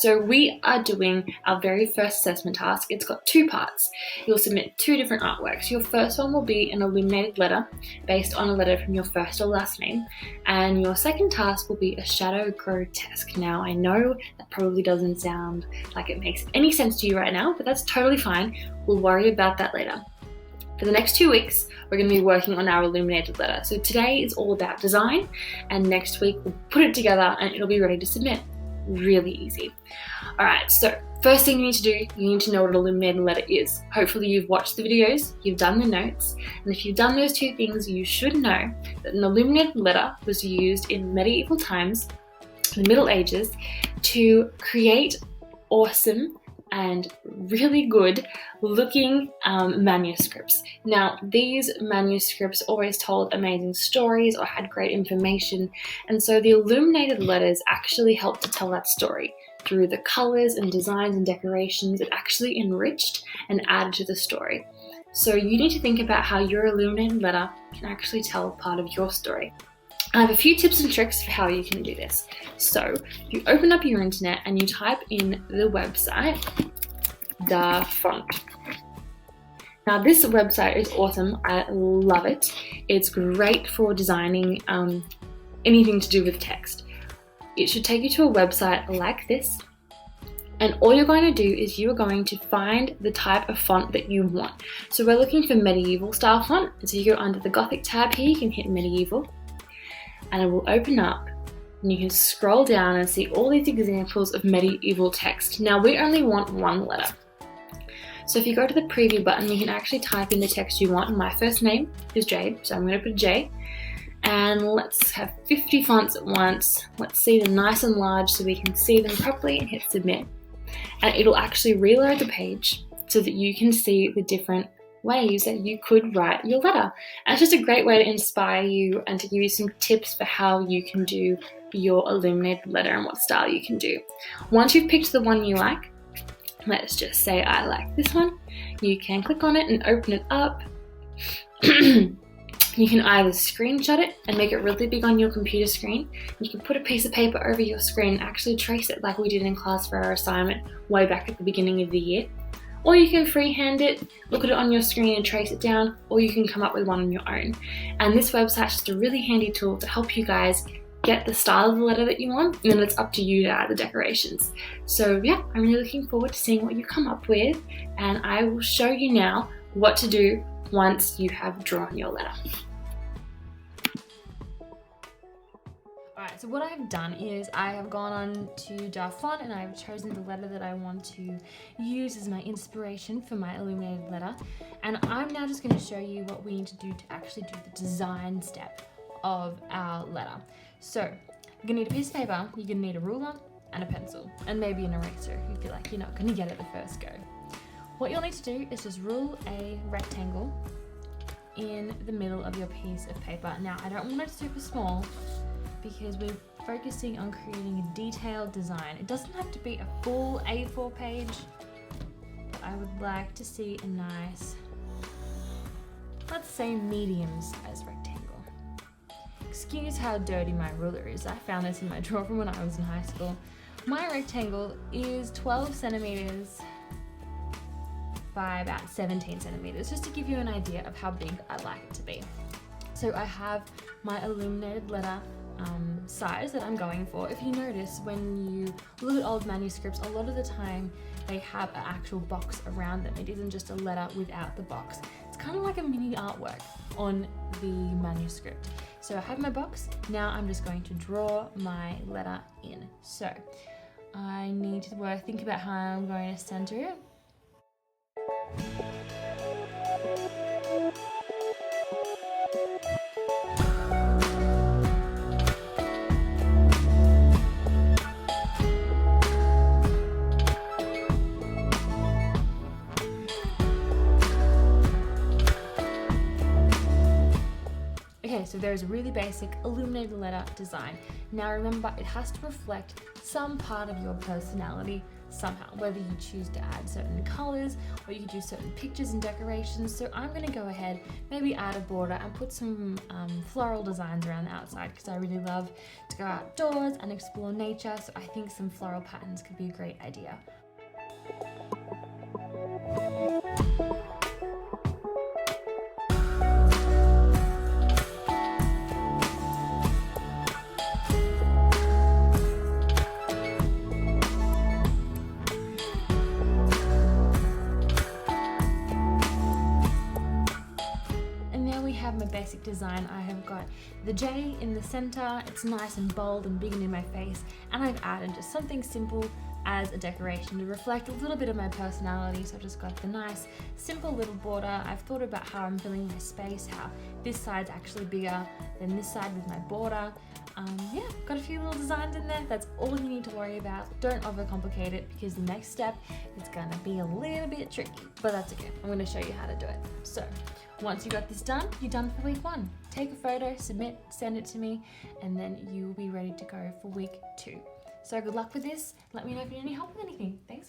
So we are doing our very first assessment task. It's got 2 parts. You'll submit 2 different artworks. Your first one will be an illuminated letter based on a letter from your first or last name, and your second task will be a shadow grotesque. Now I know that probably doesn't sound like it makes any sense to you right now, but that's totally fine. We'll worry about that later. For the next 2 weeks, we're going to be working on our illuminated letter. So today is all about design, and next week we'll put it together and it'll be ready to submit. Really easy. Alright, so first thing you need to do, you need to know what an illuminated letter is. Hopefully you've watched the videos, you've done the notes, and if you've done those 2 things, you should know that an illuminated letter was used in medieval times, the Middle Ages, to create awesome and really good looking manuscripts. Now, these manuscripts always told amazing stories or had great information, and so the illuminated letters actually helped to tell that story. Through the colors and designs and decorations, it actually enriched and added to the story. So you need to think about how your illuminated letter can actually tell part of your story. I have a few tips and tricks for how you can do this. So you open up your internet and you type in the website, the font. Now this website is awesome. I love it. It's great for designing anything to do with text. It should take you to a website like this, and all you're going to do is you are going to find the type of font that you want. So we're looking for medieval style font, and so you go under the Gothic tab here, you can hit medieval, and it will open up and you can scroll down and see all these examples of medieval text. Now we only want 1 letter. So if you go to the preview button, you can actually type in the text you want. My first name is Jade, so I'm going to put J. And let's have 50 fonts at once. Let's see them nice and large so we can see them properly, and hit submit. And it'll actually reload the page so that you can see the different ways that you could write your letter. And it's just a great way to inspire you and to give you some tips for how you can do your illuminated letter and what style you can do. Once you've picked the one you like, let's just say I like this one, you can click on it and open it up. You can either screenshot it and make it really big on your computer screen. You can put a piece of paper over your screen and actually trace it like we did in class for our assignment way back at the beginning of the year. Or you can freehand it, look at it on your screen and trace it down, or you can come up with one on your own. And this website's just a really handy tool to help you guys get the style of the letter that you want, and then it's up to you to add the decorations. So yeah, I'm really looking forward to seeing what you come up with, and I will show you now what to do once you have drawn your letter. Alright, so what I've done is I have gone on to Font and I've chosen the letter that I want to use as my inspiration for my illuminated letter. And I'm now just going to show you what we need to do to actually do the design step of our letter. So you're going to need a piece of paper, you're going to need a ruler and a pencil, and maybe an eraser if you feel like you're not going to get it the first go. What you'll need to do is just rule a rectangle in the middle of your piece of paper. Now I don't want it super small, because we're focusing on creating a detailed design. It doesn't have to be a full A4 page, but I would like to see a nice, let's say medium-sized rectangle. Excuse how dirty my ruler is. I found this in my drawer from when I was in high school. My rectangle is 12 centimeters by about 17 centimeters, just to give you an idea of how big I like it to be. So I have my illuminated letter size that I'm going for. If you notice, when you look at old manuscripts, a lot of the time they have an actual box around them. It isn't just a letter without the box. It's kind of like a mini artwork on the manuscript. So I have my box. Now I'm just going to draw my letter in. So I need to think about how I'm going to center it. Okay, so there's a really basic illuminated letter design. Now remember, it has to reflect some part of your personality somehow, whether you choose to add certain colors or you can do certain pictures and decorations. So I'm going to go ahead, maybe add a border and put some floral designs around the outside, because I really love to go outdoors and explore nature, so I think some floral patterns could be a great idea. My basic design, I have got the J in the center. It's nice and bold and big and in my face, and I've added just something simple as a decoration to reflect a little bit of my personality. So I've just got the nice simple little border. I've thought about how I'm filling my space, how this side's actually bigger than this side with my border. Yeah, got a few little designs in there. That's all you need to worry about. Don't overcomplicate it, because the next step is gonna be a little bit tricky, but that's okay. I'm gonna show you how to do it. So once you got this done, you're done for week 1. Take a photo, submit, send it to me, and then you'll be ready to go for week 2. So good luck with this. Let me know if you need any help with anything. Thanks.